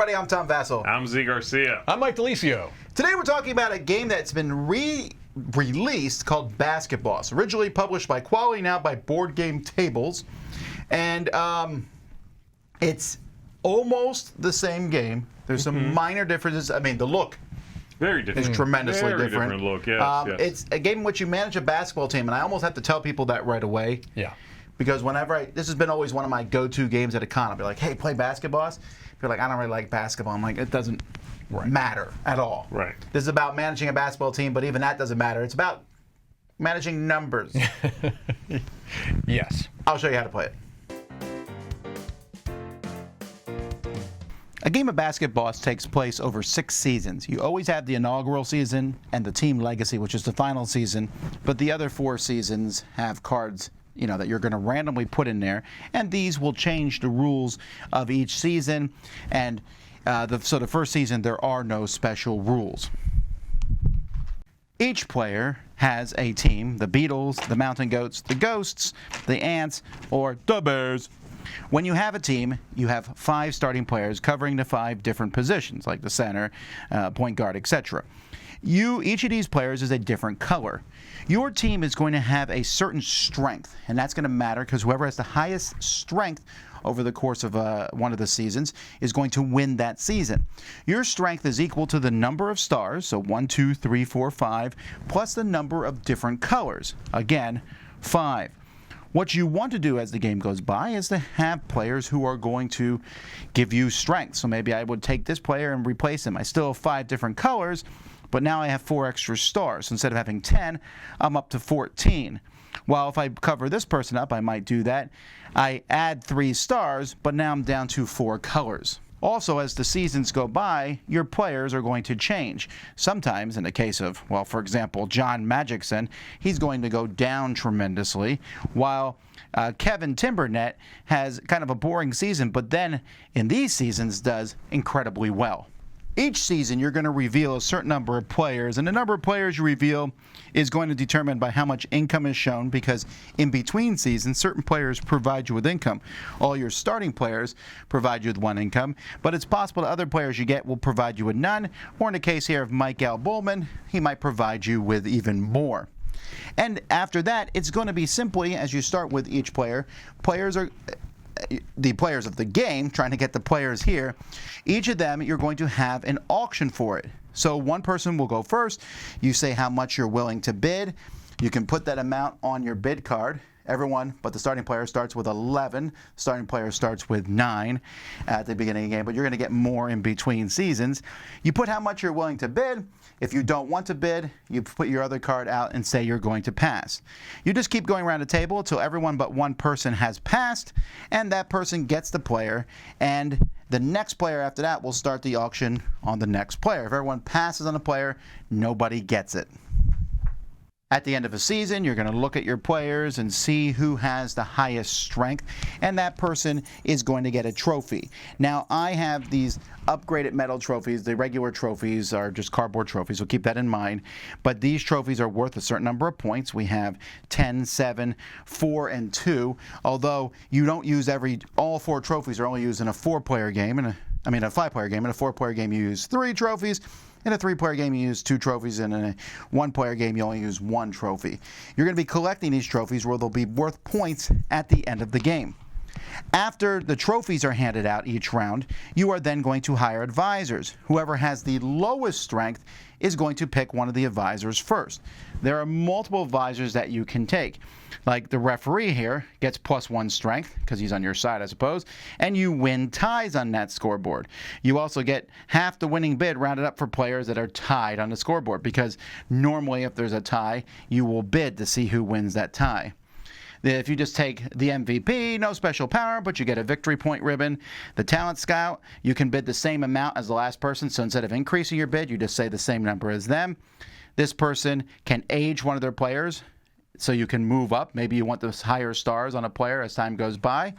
everybody. I'm Tom Vassell. I'm Z Garcia. I'm Mike Delisio. Today we're talking about a game that's been released called Basketboss, originally published by Quality, now by Board Game Tables. And it's almost the same game. There's some minor differences. I mean, the look Very different. is tremendously Very different. look, yes, yes. It's a game in which you manage a basketball team, and I almost have to tell people that right away. Yeah. Because whenever this has been always one of my go-to games at a con. I'll be like, hey, play Basketboss. People are like, I don't really like basketball. I'm like, it doesn't matter at all. Right. This is about managing a basketball team, but even that doesn't matter. It's about managing numbers. Yes. I'll show you how to play it. A game of Basketboss takes place over 6 seasons. You always have the inaugural season and the Team Legacy, which is the final season, but the other 4 seasons have cards that you're going to randomly put in there, and these will change the rules of each season. And so the first season, there are no special rules. Each player has a team: the Beatles, the Mountain Goats, the Ghosts, the Ants, or the Bears. When you have a team, you have 5 starting players covering the 5 different positions, like the center, point guard, etc. Each of these players is a different color. Your team is going to have a certain strength, and that's going to matter because whoever has the highest strength over the course of one of the seasons is going to win that season. Your strength is equal to the number of stars, so 1, 2, 3, 4, 5, plus the number of different colors. Again, 5. What you want to do as the game goes by is to have players who are going to give you strength. So maybe I would take this player and replace him. I still have 5 different colors, but now I have 4 extra stars. So instead of having 10, I'm up to 14. While if I cover this person up, I might do that. I add 3 stars, but now I'm down to 4 colors. Also, as the seasons go by, your players are going to change. Sometimes, in the case of, well, for example, John Magicson, he's going to go down tremendously, while Kevin Timbernet has kind of a boring season, but then in these seasons does incredibly well. Each season, you're going to reveal a certain number of players, and the number of players you reveal is going to determine by how much income is shown, because in between seasons, certain players provide you with income. All your starting players provide you with 1 income, but it's possible that other players you get will provide you with none, or in the case here of Mike Al Bowman, he might provide you with even more. And after that, it's going to be simply, as you start with each player, the players of the game, trying to get the players here, each of them you're going to have an auction for it. So one person will go first. You say how much you're willing to bid. You can put that amount on your bid card. Everyone but the starting player starts with 11. The starting player starts with 9 at the beginning of the game, but you're going to get more in between seasons. You put how much you're willing to bid. If you don't want to bid, you put your other card out and say you're going to pass. You just keep going around the table until everyone but one person has passed, and that person gets the player, and the next player after that will start the auction on the next player. If everyone passes on a player, nobody gets it. At the end of a season, you're going to look at your players and see who has the highest strength, and that person is going to get a trophy. Now, I have these upgraded metal trophies. The regular trophies are just cardboard trophies, so keep that in mind. But these trophies are worth a certain number of points. We have 10, 7, 4, and 2, although you don't use all 4 trophies are only used in a 4-player game, a 5-player game. In a 4-player game, you use 3 trophies. In a 3-player game, you use 2 trophies, and in a 1-player game, you only use 1 trophy. You're going to be collecting these trophies where they'll be worth points at the end of the game. After the trophies are handed out each round, you are then going to hire advisors. Whoever has the lowest strength is going to pick one of the advisors first. There are multiple advisors that you can take. Like the referee here gets +1 strength, because he's on your side, I suppose, and you win ties on that scoreboard. You also get half the winning bid rounded up for players that are tied on the scoreboard, because normally if there's a tie, you will bid to see who wins that tie. If you just take the MVP, no special power, but you get a victory point ribbon. The talent scout, you can bid the same amount as the last person, so instead of increasing your bid, you just say the same number as them. This person can age one of their players, so you can move up. Maybe you want those higher stars on a player as time goes by.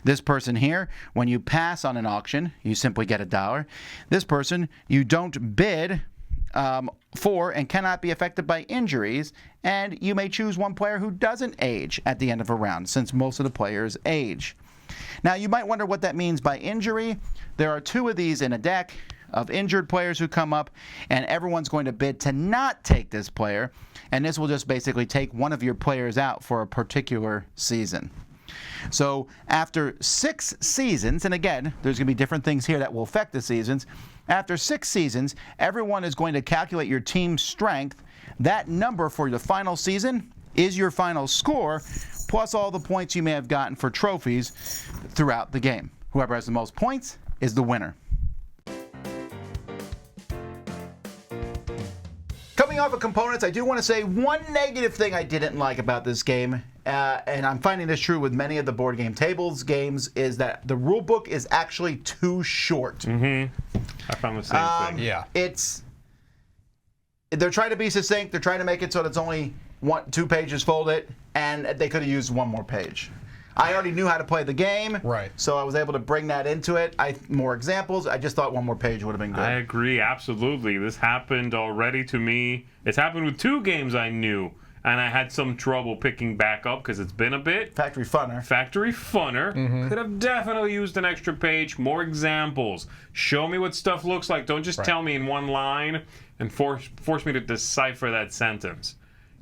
This person here, when you pass on an auction, you simply get $1. This person, you don't bid for and cannot be affected by injuries, and you may choose one player who doesn't age at the end of a round, since most of the players age. Now, you might wonder what that means by injury. There are 2 of these in a deck of injured players who come up, and everyone's going to bid to not take this player, and this will just basically take one of your players out for a particular season. So after 6 seasons, and again, there's going to be different things here that will affect the seasons. After 6 seasons, everyone is going to calculate your team's strength. That number for the final season is your final score, plus all the points you may have gotten for trophies throughout the game. Whoever has the most points is the winner. Coming off of components, I do want to say one negative thing I didn't like about this game, and I'm finding this true with many of the board game tables games, is that the rule book is actually too short. Mm-hmm. I found the same thing. Yeah. They're trying to be succinct. They're trying to make it so that it's only 2 pages folded, and they could have used 1 more page. I already knew how to play the game, right? So I was able to bring that into it. More examples. I just thought 1 more page would have been good. I agree, absolutely. This happened already to me. It's happened with 2 games I knew, and I had some trouble picking back up because it's been a bit. Factory Funner. Could have definitely used an extra page, more examples. Show me what stuff looks like. Don't just tell me in 1 line and force me to decipher that sentence.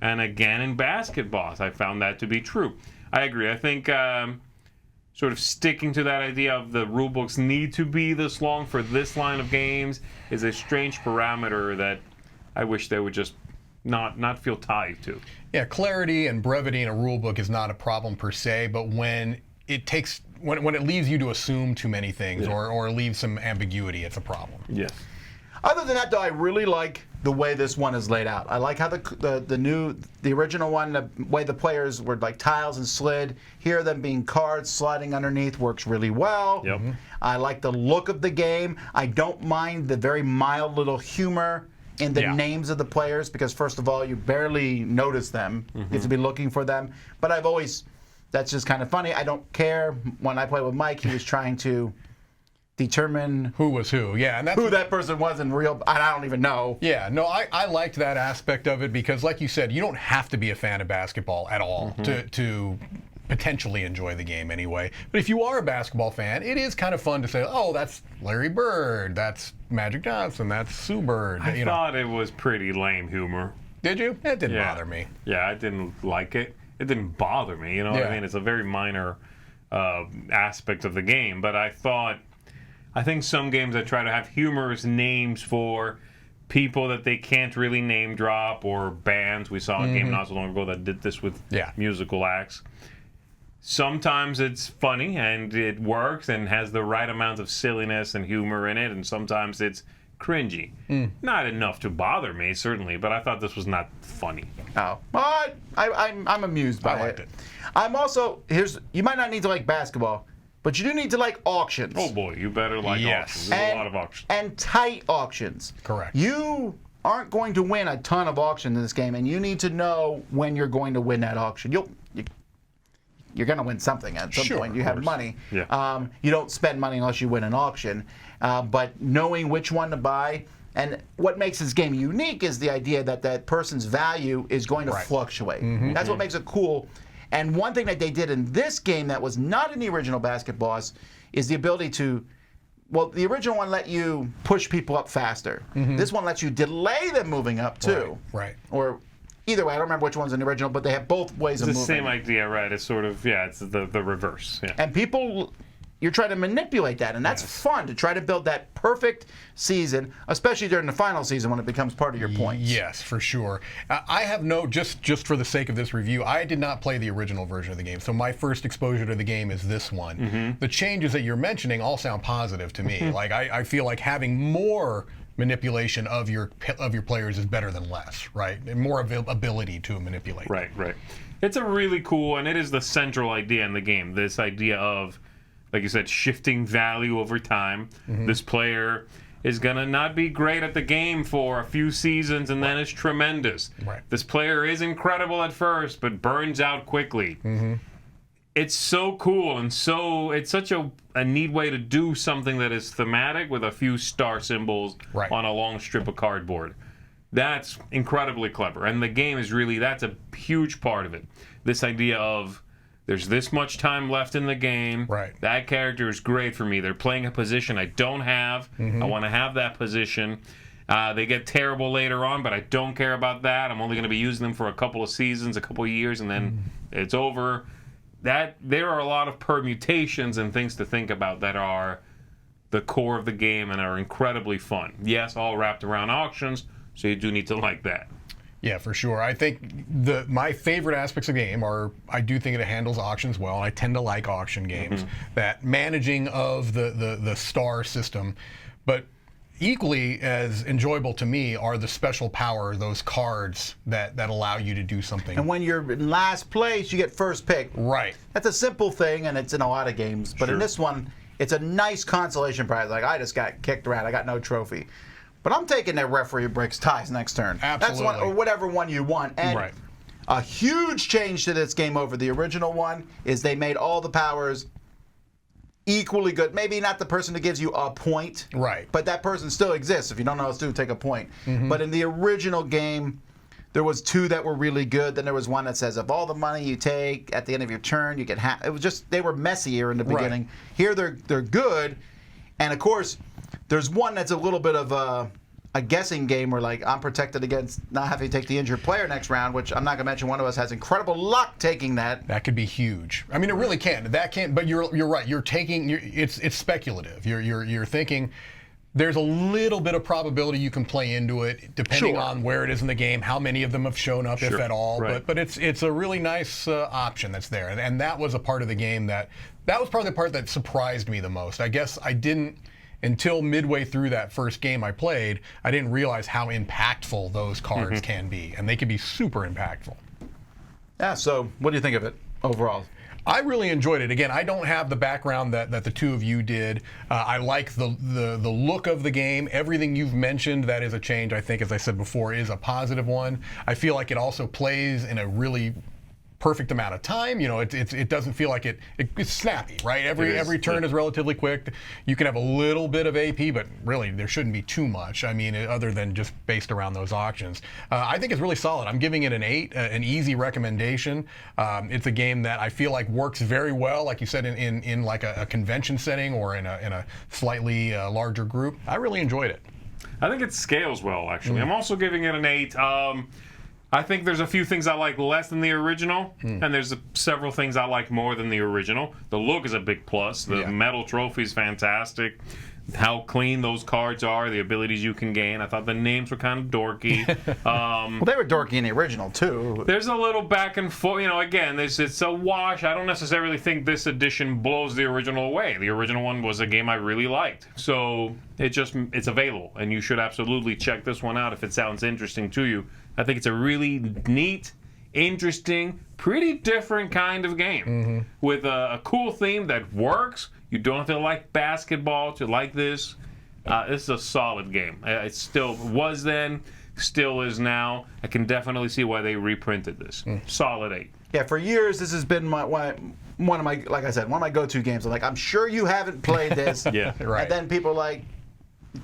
And again, in Basketboss, I found that to be true. I agree. I think sort of sticking to that idea of the rule books need to be this long for this line of games is a strange parameter that I wish they would just not feel tied to. Yeah, clarity and brevity in a rule book is not a problem per se, but when it leaves you to assume too many things or leaves some ambiguity, it's a problem. Yes. Other than that, though, I really like the way this one is laid out. I like how the original one, the way the players were like tiles and slid. Here, them being cards sliding underneath works really well. Yep. I like the look of the game. I don't mind the very mild little humor in the names of the players because, first of all, you barely notice them. You have to be looking for them. But that's just kind of funny. I don't care. When I play with Mike, he was trying to determine who was who. Yeah, and that's who that person was in real. I don't even know. Yeah, no, I liked that aspect of it because, like you said, you don't have to be a fan of basketball at all to potentially enjoy the game anyway. But if you are a basketball fan, it is kind of fun to say, oh, that's Larry Bird, that's Magic Johnson, that's Sue Bird. I thought it was pretty lame humor. Did you? It didn't bother me. Yeah, I didn't like it. It didn't bother me. You know what I mean? It's a very minor aspect of the game. But I think some games that try to have humorous names for people that they can't really name drop or bands. We saw a game not so long ago that did this with musical acts. Sometimes it's funny and it works and has the right amount of silliness and humor in it, and sometimes it's cringy. Not enough to bother me, certainly, but I thought this was not funny. Oh, well, I'm amused by it. I liked it. I'm also you might not need to like basketball, but you do need to like auctions. Oh boy, you better like auctions. There's a lot of auctions. And tight auctions. Correct. You aren't going to win a ton of auctions in this game, and you need to know when you're going to win that auction. You're going to win something at some point. You have money. Yeah. You don't spend money unless you win an auction. But knowing which one to buy, and what makes this game unique is the idea that that person's value is going to fluctuate. That's what makes it cool. And one thing that they did in this game that was not in the original Basketboss is the ability to, well, the original one let you push people up faster. This one lets you delay them moving up too. Right. Or either way, I don't remember which one's in the original, but they have both ways of moving. It's the same idea, right? It's sort of, it's the reverse. Yeah. And people, you're trying to manipulate that, and that's fun to try to build that perfect season, especially during the final season when it becomes part of your points. Yes, for sure. I have just for the sake of this review, I did not play the original version of the game, so my first exposure to the game is this one. The changes that you're mentioning all sound positive to me. Like I feel like having more manipulation of your players is better than less, right? And more ability to manipulate. Right. It's a really cool, and it is the central idea in the game. This idea of, like you said, shifting value over time. This player is going to not be great at the game for a few seasons and then is tremendous. This player is incredible at first but burns out quickly. It's so cool, and it's such a neat way to do something that is thematic with a few star symbols on a long strip of cardboard. That's incredibly clever, and the game is really, that's a huge part of it. This idea of There's this much time left in the game. Right. That character is great for me. They're playing a position I don't have. I want to have that position. They get terrible later on, but I don't care about that. I'm only going to be using them for a couple of seasons, a couple of years, and then it's over. There are a lot of permutations and things to think about that are the core of the game and are incredibly fun. Yes, all wrapped around auctions, so you do need to like that. Yeah, for sure. I think my favorite aspects of the game are, I do think it handles auctions well. I tend to like auction games. That managing of the star system, but equally as enjoyable to me are the special power, those cards that allow you to do something. And when you're in last place, you get first pick. Right. That's a simple thing, and it's in a lot of games. But in this one, it's a nice consolation prize. Like, I just got kicked around. I got no trophy. But I'm taking that referee breaks ties next turn. Absolutely. That's one, or whatever one you want. And a huge change to this game over the original one is they made all the powers equally good. Maybe not the person who gives you a point. Right. But that person still exists. If you don't know what to do, take a point. But in the original game, there was 2 that were really good. Then there was one that says, if all the money you take at the end of your turn, you get half. It was just, they were messier in the beginning. Here they're good. And of course, there's one that's a little bit of a guessing game where, like, I'm protected against not having to take the injured player next round, which I'm not going to mention. One of us has incredible luck taking that. That could be huge. I mean, it really can. That can. But you're right. You're taking. It's speculative. You're thinking. There's a little bit of probability you can play into it, depending on where it is in the game, how many of them have shown up, if at all. But it's a really nice option that's there, and that was a part of the game that was probably the part that surprised me the most. I guess I didn't. Until midway through that first game I played, I didn't realize how impactful those cards can be, and they can be super impactful. Yeah, so what do you think of it overall? I really enjoyed it. Again, I don't have the background that the two of you did. I like the look of the game. Everything you've mentioned, that is a change, I think, as I said before, is a positive one. I feel like it also plays in a really perfect amount of time. You know, it doesn't feel like it's snappy, right? Every turn is relatively quick. You can have a little bit of AP, but really there shouldn't be too much. I mean, other than just based around those auctions. I think it's really solid. I'm giving it an 8, an easy recommendation. It's a game that I feel like works very well, like you said, in like a convention setting or in a slightly larger group. I really enjoyed it. I think it scales well, actually. I'm also giving it an 8. I think there's a few things I like less than the original, and there's several things I like more than the original. The look is a big plus. The metal trophy is fantastic. How clean those cards are, the abilities you can gain. I thought the names were kind of dorky. Well, they were dorky in the original, too. There's a little back and forth. You know, again, it's a wash. I don't necessarily think this edition blows the original away. The original one was a game I really liked. So it's available, and you should absolutely check this one out if it sounds interesting to you. I think it's a really neat, interesting, pretty different kind of game with a cool theme that works. You don't have to like basketball to like this. This is a solid game. It still was then, still is now. I can definitely see why they reprinted this. Solid 8. Yeah, for years this has been one of my, like I said, one of my go-to games. I'm like, I'm sure you haven't played this. Right. And then people are like,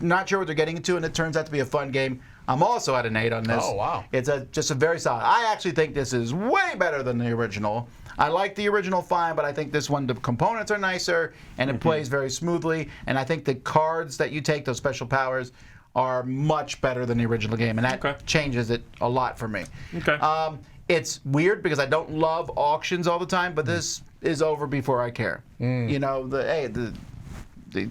not sure what they're getting into, and it turns out to be a fun game. I'm also at an 8 on this. Oh, wow. It's just a very solid. I actually think this is way better than the original. I like the original fine, but I think this one, the components are nicer, and it plays very smoothly. And I think the cards that you take, those special powers, are much better than the original game, and that changes it a lot for me. It's weird because I don't love auctions all the time, but this is over before I care. You know, the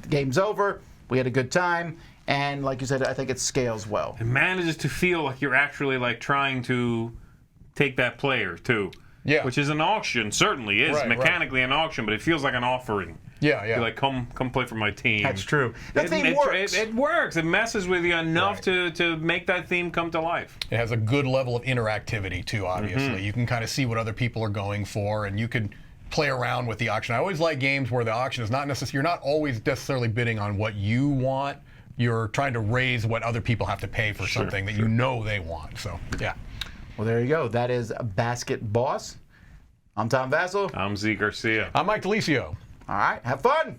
game's over. We had a good time. And like you said, I think it scales well. It manages to feel like you're actually like trying to take that player too. Yeah. Which is an auction, certainly is mechanically an auction, but it feels like an offering. Yeah. You're like, come play for my team. That's true. That theme works. It works. It messes with you enough to make that theme come to life. It has a good level of interactivity too, obviously. You can kind of see what other people are going for, and you could play around with the auction. I always like games where the auction is not necessarily, you're not always necessarily bidding on what you want. You're trying to raise what other people have to pay for something that you know they want. So, yeah. Well, there you go. That is Basketboss. I'm Tom Vassell. I'm Z Garcia. I'm Mike Delisio. All right. Have fun.